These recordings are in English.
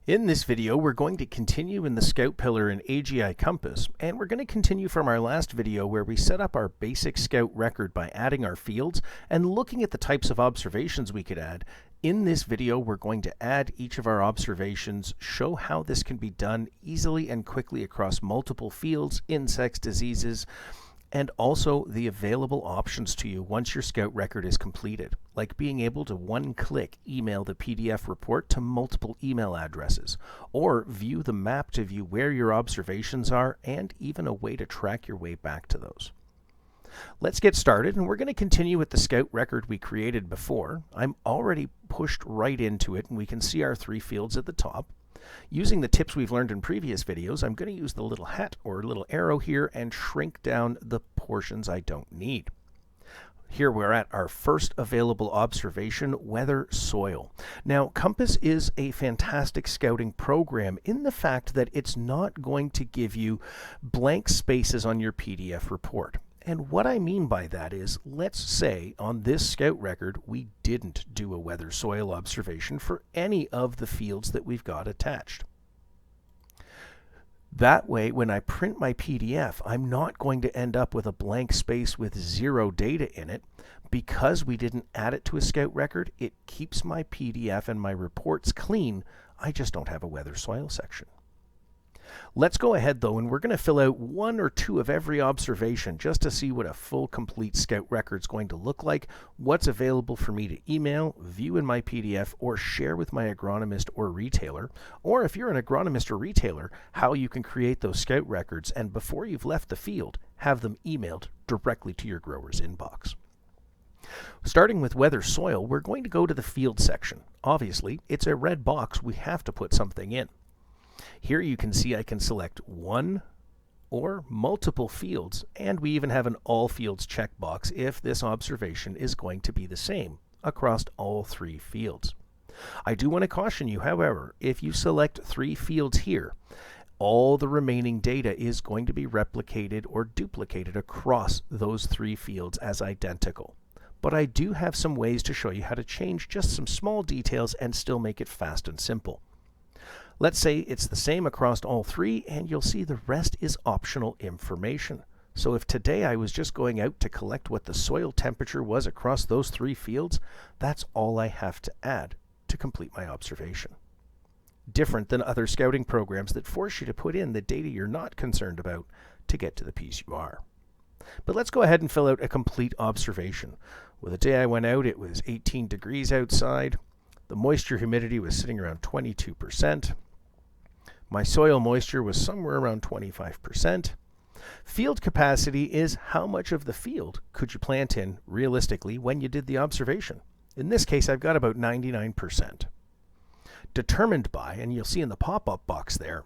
In this video, we're going to continue in the Scout Pillar in AGI Compass, and we're going to continue from our last video where we set up our basic Scout record by adding our fields and looking at the types of observations we could add. In this video, we're going to add each of our observations, show how this can be done easily and quickly across multiple fields, insects, diseases, and also the available options to you once your Scout record is completed, like being able to one-click email the PDF report to multiple email addresses, or view the map to view where your observations are, and even a way to track your way back to those. Let's get started, and we're going to continue with the Scout record we created before. I'm already pushed right into it, and we can see our three fields at the top. Using the tips we've learned in previous videos, I'm going to use the little hat or little arrow here and shrink down the portions I don't need. Here we're at our first available observation, weather soil. Now, Compass is a fantastic scouting program in the fact that it's not going to give you blank spaces on your PDF report. And what I mean by that is, let's say on this Scout record, we didn't do a weather soil observation for any of the fields that we've got attached. That way, when I print my PDF, I'm not going to end up with a blank space with zero data in it. Because we didn't add it to a Scout record, it keeps my PDF and my reports clean. I just don't have a weather soil section. Let's go ahead though, and we're going to fill out one or two of every observation just to see what a full complete Scout record is going to look like, what's available for me to email, view in my PDF, or share with my agronomist or retailer, or if you're an agronomist or retailer, how you can create those Scout records and before you've left the field, have them emailed directly to your grower's inbox. Starting with weather soil, we're going to go to the field section. Obviously, it's a red box, we have to put something in. Here you can see I can select one or multiple fields, and we even have an all fields checkbox if this observation is going to be the same across all three fields. I do want to caution you, however, if you select three fields here, all the remaining data is going to be replicated or duplicated across those three fields as identical. But I do have some ways to show you how to change just some small details and still make it fast and simple. Let's say it's the same across all three, and you'll see the rest is optional information. So if today I was just going out to collect what the soil temperature was across those three fields, that's all I have to add to complete my observation. Different than other scouting programs that force you to put in the data you're not concerned about to get to the piece you are. But let's go ahead and fill out a complete observation. Well, the day I went out, it was 18 degrees outside. The moisture humidity was sitting around 22%. My soil moisture was somewhere around 25%. Field capacity is how much of the field could you plant in realistically when you did the observation. In this case, I've got about 99%. Determined by, and you'll see in the pop-up box there,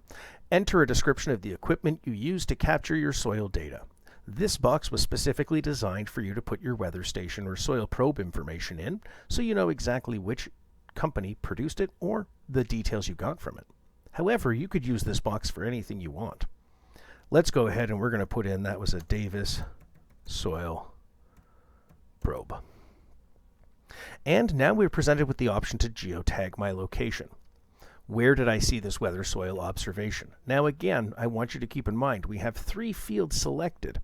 enter a description of the equipment you use to capture your soil data. This box was specifically designed for you to put your weather station or soil probe information in, so you know exactly which company produced it or the details you got from it. However, you could use this box for anything you want. Let's go ahead and we're going to put in that was a Davis soil probe. And now we're presented with the option to geotag my location. Where did I see this weather soil observation? Now again, I want you to keep in mind we have three fields selected.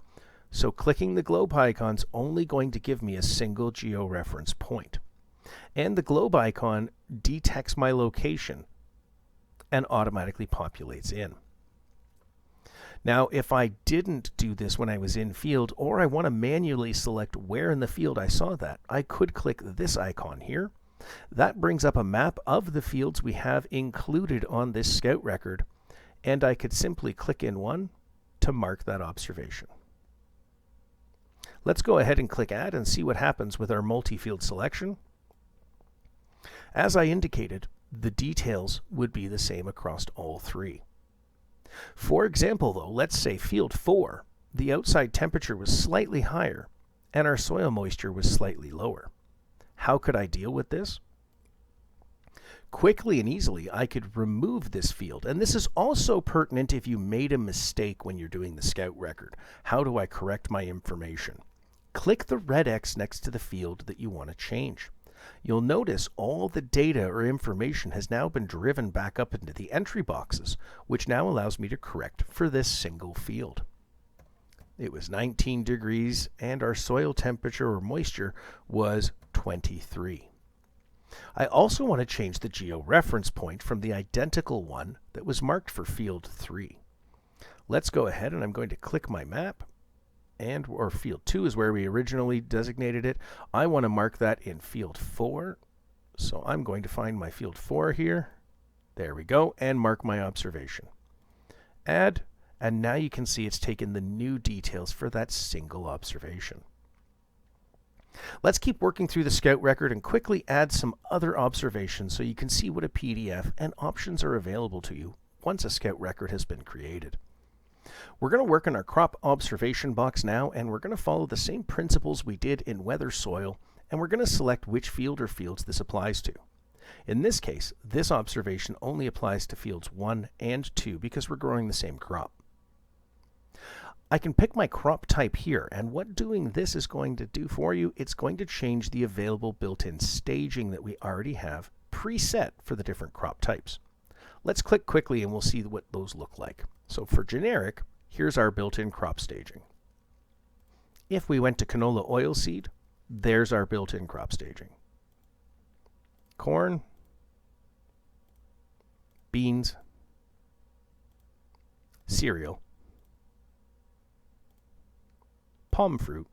So clicking the globe icon's only going to give me a single georeference point. And the globe icon detects my location and automatically populates in. Now, if I didn't do this when I was in field, or I want to manually select where in the field I saw that, I could click this icon here. That brings up a map of the fields we have included on this Scout record, and I could simply click in one to mark that observation. Let's go ahead and click Add and see what happens with our multi-field selection. As I indicated, the details would be the same across all three. For example, though, let's say field 4, the outside temperature was slightly higher and our soil moisture was slightly lower. How could I deal with this? Quickly and easily, I could remove this field, and this is also pertinent if you made a mistake when you're doing the Scout record. How do I correct my information? Click the red X next to the field that you want to change. you'll notice all the data or information has now been driven back up into the entry boxes, which now allows me to correct for this single field. It was 19 degrees and our soil temperature or moisture was 23. I also want to change the georeference point from the identical one that was marked for field 3. Let's go ahead and I'm going to click my map, or field 2 is where we originally designated it. I want to mark that in field 4. So I'm going to find my field 4 here. There we go, and mark my observation. Add, and now you can see it's taken the new details for that single observation. Let's keep working through the Scout record and quickly add some other observations so you can see what a PDF and options are available to you once a Scout record has been created. We're going to work on our crop observation box now, and we're going to follow the same principles we did in weather soil, and we're going to select which field or fields this applies to. In this case, this observation only applies to fields 1 and 2 because we're growing the same crop. I can pick my crop type here, and what doing this is going to do for you, it's going to change the available built-in staging that we already have preset for the different crop types. Let's click quickly and we'll see what those look like. So for generic, here's our built-in crop staging. If we went to canola oilseed, there's our built-in crop staging. Corn, beans, cereal, palm fruit,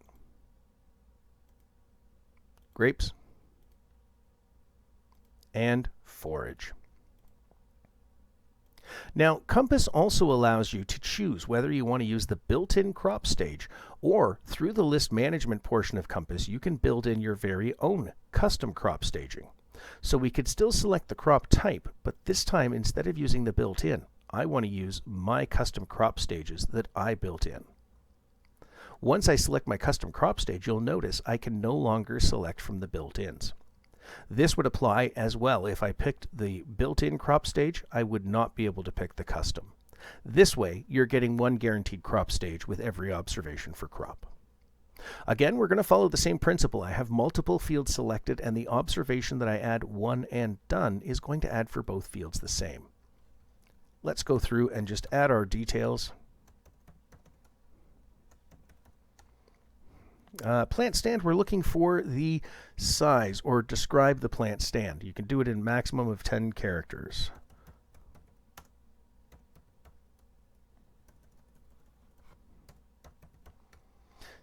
grapes, and forage. Now, Compass also allows you to choose whether you want to use the built-in crop stage, or through the list management portion of Compass, you can build in your very own custom crop staging. So we could still select the crop type, but this time, instead of using the built-in, I want to use my custom crop stages that I built in. Once I select my custom crop stage, you'll notice I can no longer select from the built-ins. This would apply as well. If I picked the built-in crop stage, I would not be able to pick the custom. This way, you're getting one guaranteed crop stage with every observation for crop. Again, we're going to follow the same principle. I have multiple fields selected, and the observation that I add 1 and done is going to add for both fields the same. Let's go through and just add our details. Plant stand, we're looking for the size or describe the plant stand. You can do it in maximum of 10 characters.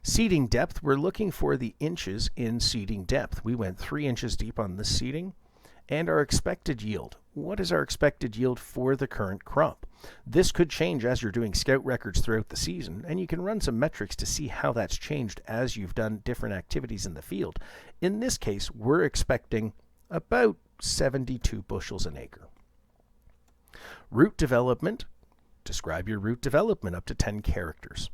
Seeding depth, we're looking for the inches in seeding depth. We went 3 inches deep on this seeding. And our expected yield. What is our expected yield for the current crop? This could change as you're doing Scout records throughout the season, and you can run some metrics to see how that's changed as you've done different activities in the field. In this case, we're expecting about 72 bushels an acre. Root development. Describe your root development up to 10 characters.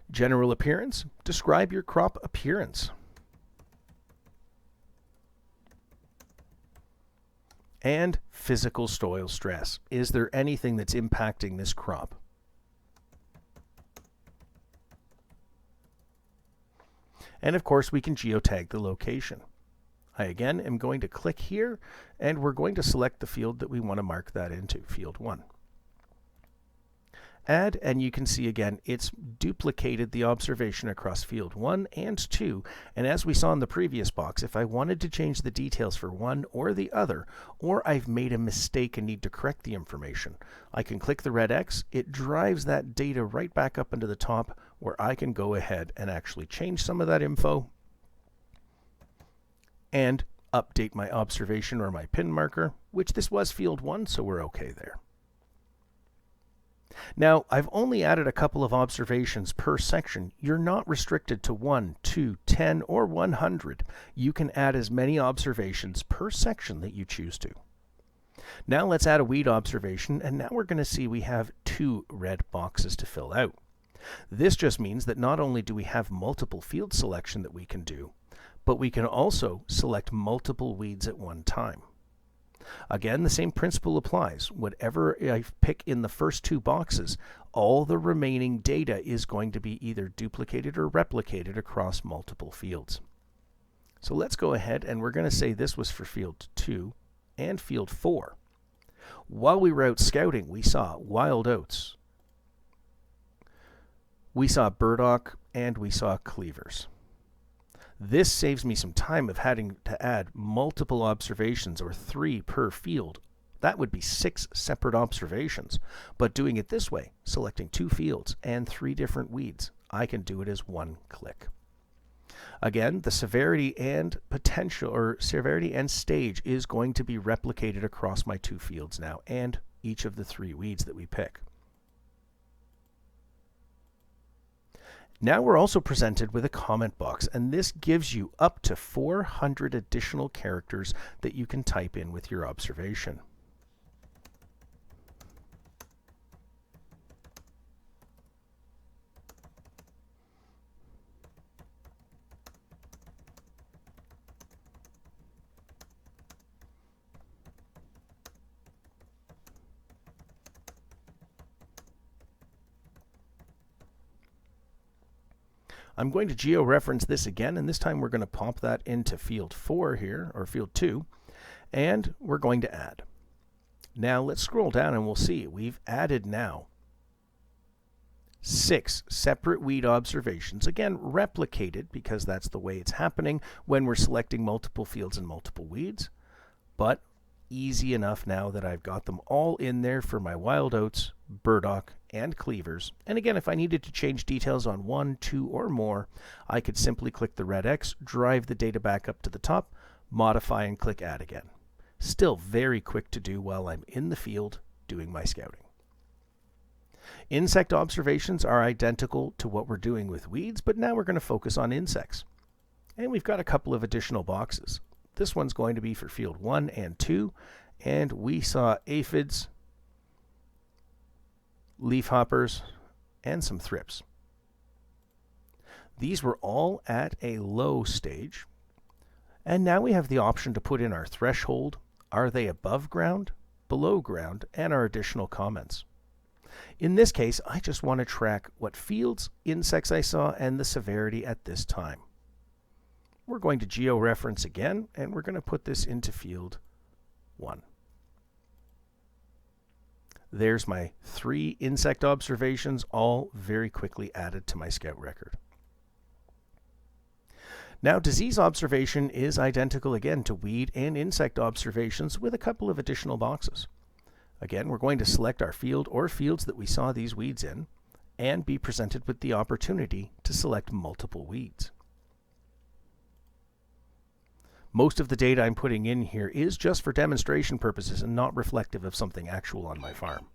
General appearance, describe your crop appearance. And physical soil stress. Is there anything that's impacting this crop? And of course, we can geotag the location. I again am going to click here, and we're going to select the field that we want to mark that into, field 1. Add, and you can see again, it's duplicated the observation across field 1 and 2. And as we saw in the previous box, if I wanted to change the details for one or the other, or I've made a mistake and need to correct the information, I can click the red X. It drives that data right back up into the top where I can go ahead and actually change some of that info and update my observation or my pin marker, which this was field 1, so we're okay there. Now, I've only added a couple of observations per section. You're not restricted to 1, 2, 10, or 100. You can add as many observations per section that you choose to. Now let's add a weed observation, and now we're going to see we have 2 red boxes to fill out. This just means that not only do we have multiple field selection that we can do, but we can also select multiple weeds at one time. Again, the same principle applies. Whatever I pick in the first two boxes, all the remaining data is going to be either duplicated or replicated across multiple fields. So let's go ahead and we're going to say this was for field 2 and field 4. While we were out scouting, we saw wild oats, we saw burdock, and we saw cleavers. This saves me some time of having to add multiple observations, or 3 per field. That would be 6 separate observations. But doing it this way, selecting 2 fields and 3 different weeds, I can do it as one click. Again, the severity and potential, or severity and stage, is going to be replicated across my 2 fields now, and each of the 3 weeds that we pick. Now we're also presented with a comment box, and this gives you up to 400 additional characters that you can type in with your observation. I'm going to georeference this again, and this time we're going to pop that into field 4 here, or field 2, and we're going to add. Now let's scroll down and we'll see we've added now 6 separate weed observations, again replicated because that's the way it's happening when we're selecting multiple fields and multiple weeds, but easy enough now that I've got them all in there for my wild oats, burdock, and cleavers. And again, if I needed to change details on 1, 2, or more, I could simply click the red X, drive the data back up to the top, modify, and click Add again. Still very quick to do while I'm in the field doing my scouting. Insect observations are identical to what we're doing with weeds, but now we're going to focus on insects. And we've got a couple of additional boxes. This one's going to be for field 1 and 2, and we saw aphids, leafhoppers, and some thrips. These were all at a low stage, and now we have the option to put in our threshold, are they above ground, below ground, and our additional comments. In this case, I just want to track what fields, insects I saw, and the severity at this time. We're going to georeference again, and we're going to put this into field 1. There's my 3 insect observations, all very quickly added to my scout record. Now, disease observation is identical again to weed and insect observations with a couple of additional boxes. Again, we're going to select our field or fields that we saw these weeds in, and be presented with the opportunity to select multiple weeds. Most of the data I'm putting in here is just for demonstration purposes and not reflective of something actual on my farm.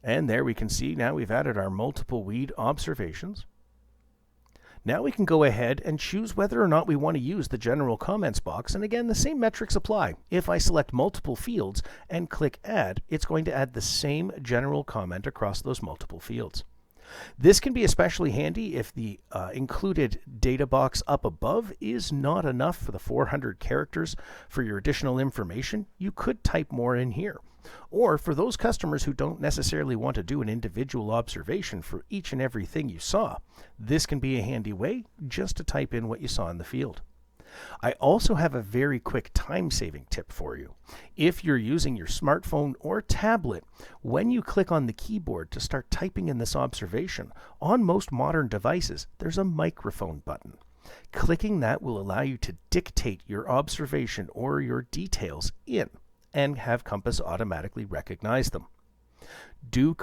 And there we can see now we've added our multiple weed observations. Now we can go ahead and choose whether or not we want to use the general comments box, and again the same metrics apply. If I select multiple fields and click Add, it's going to add the same general comment across those multiple fields. This can be especially handy if the included data box up above is not enough for the 400 characters for your additional information. You could type more in here. Or for those customers who don't necessarily want to do an individual observation for each and everything you saw, this can be a handy way just to type in what you saw in the field. I also have a very quick time-saving tip for you. If you're using your smartphone or tablet, when you click on the keyboard to start typing in this observation, on most modern devices, there's a microphone button. Clicking that will allow you to dictate your observation or your details in, and have Compass automatically recognize them. Do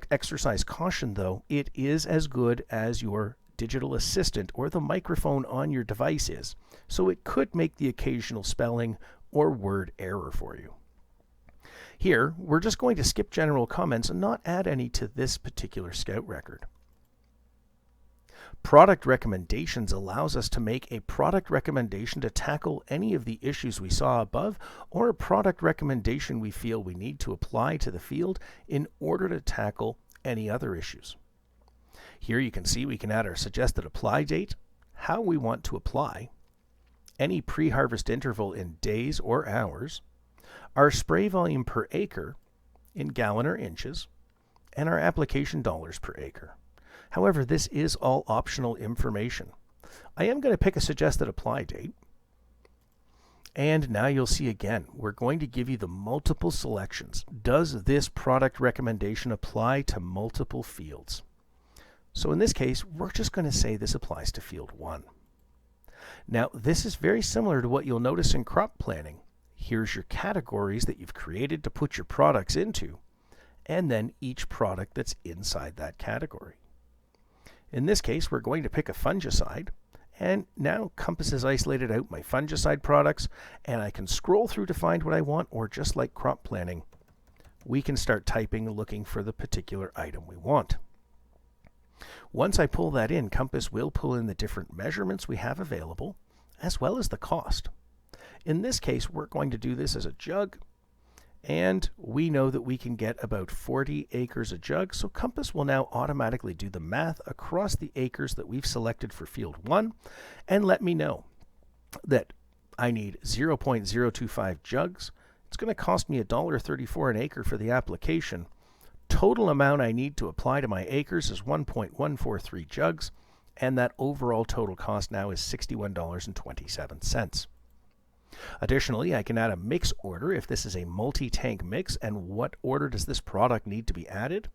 exercise caution though, it is as good as your digital assistant or the microphone on your device is, so it could make the occasional spelling or word error for you. Here, we're just going to skip general comments and not add any to this particular scout record. Product recommendations allows us to make a product recommendation to tackle any of the issues we saw above, or a product recommendation we feel we need to apply to the field in order to tackle any other issues. Here you can see we can add our suggested apply date, how we want to apply, any pre-harvest interval in days or hours, our spray volume per acre in gallon or inches, and our application dollars per acre. However, this is all optional information. I am going to pick a suggested apply date. And now you'll see again, we're going to give you the multiple selections. Does this product recommendation apply to multiple fields? So in this case, we're just going to say this applies to field 1. Now, this is very similar to what you'll notice in crop planning. Here's your categories that you've created to put your products into, and then each product that's inside that category. In this case, we're going to pick a fungicide. And now Compass has isolated out my fungicide products, and I can scroll through to find what I want, or just like crop planning, we can start typing looking for the particular item we want. Once I pull that in, Compass will pull in the different measurements we have available, as well as the cost. In this case, we're going to do this as a jug, and we know that we can get about 40 acres a jug, so Compass will now automatically do the math across the acres that we've selected for field 1 and let me know that I need 0.025 jugs. It's going to cost me $1.34 an acre for the application. Total amount I need to apply to my acres is 1.143 jugs, and that overall total cost now is $61.27. Additionally, I can add a mix order if this is a multi-tank mix, and what order does this product need to be added.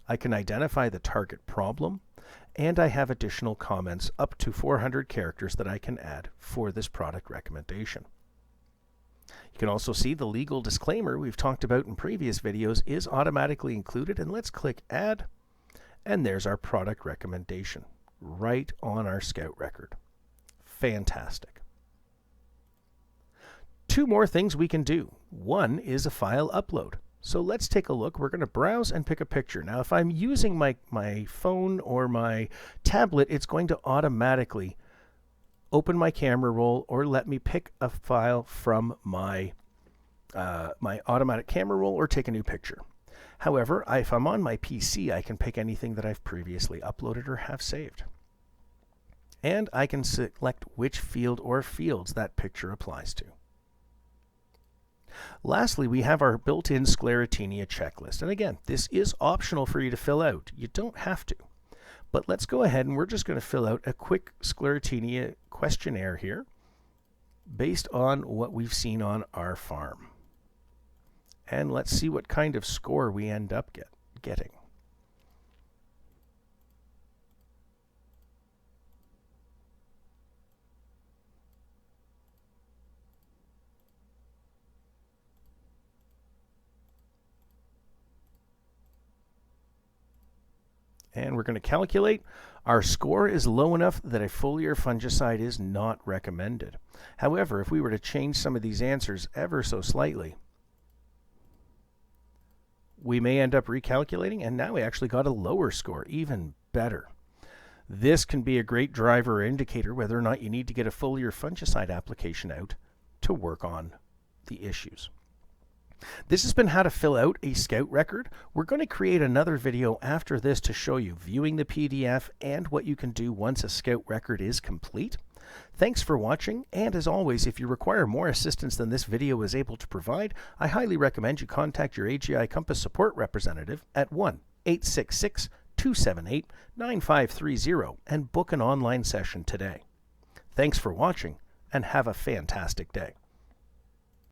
I can identify the target problem, and I have additional comments up to 400 characters that I can add for this product recommendation. You can also see the legal disclaimer we've talked about in previous videos is automatically included, and let's click Add, and there's our product recommendation right on our Scout record. Fantastic. Two more things we can do. One is a file upload. So let's take a look. We're going to browse and pick a picture. Now, if I'm using my phone or my tablet, it's going to automatically open my camera roll or let me pick a file from my automatic camera roll or take a new picture. However, if I'm on my PC, I can pick anything that I've previously uploaded or have saved. And I can select which field or fields that picture applies to. Lastly, we have our built-in Sclerotinia checklist. And again, this is optional for you to fill out. You don't have to. But let's go ahead and we're just going to fill out a quick Sclerotinia questionnaire here based on what we've seen on our farm. And let's see what kind of score we end up getting. And we're going to calculate. Our score is low enough that a foliar fungicide is not recommended. However, if we were to change some of these answers ever so slightly, we may end up recalculating, and now we actually got a lower score, even better. This can be a great driver or indicator whether or not you need to get a foliar fungicide application out to work on the issues. This has been how to fill out a Scout record. We're going to create another video after this to show you viewing the PDF and what you can do once a Scout record is complete. Thanks for watching, and as always, if you require more assistance than this video is able to provide, I highly recommend you contact your AGI Compass support representative at 1-866-278-9530 and book an online session today. Thanks for watching, and have a fantastic day.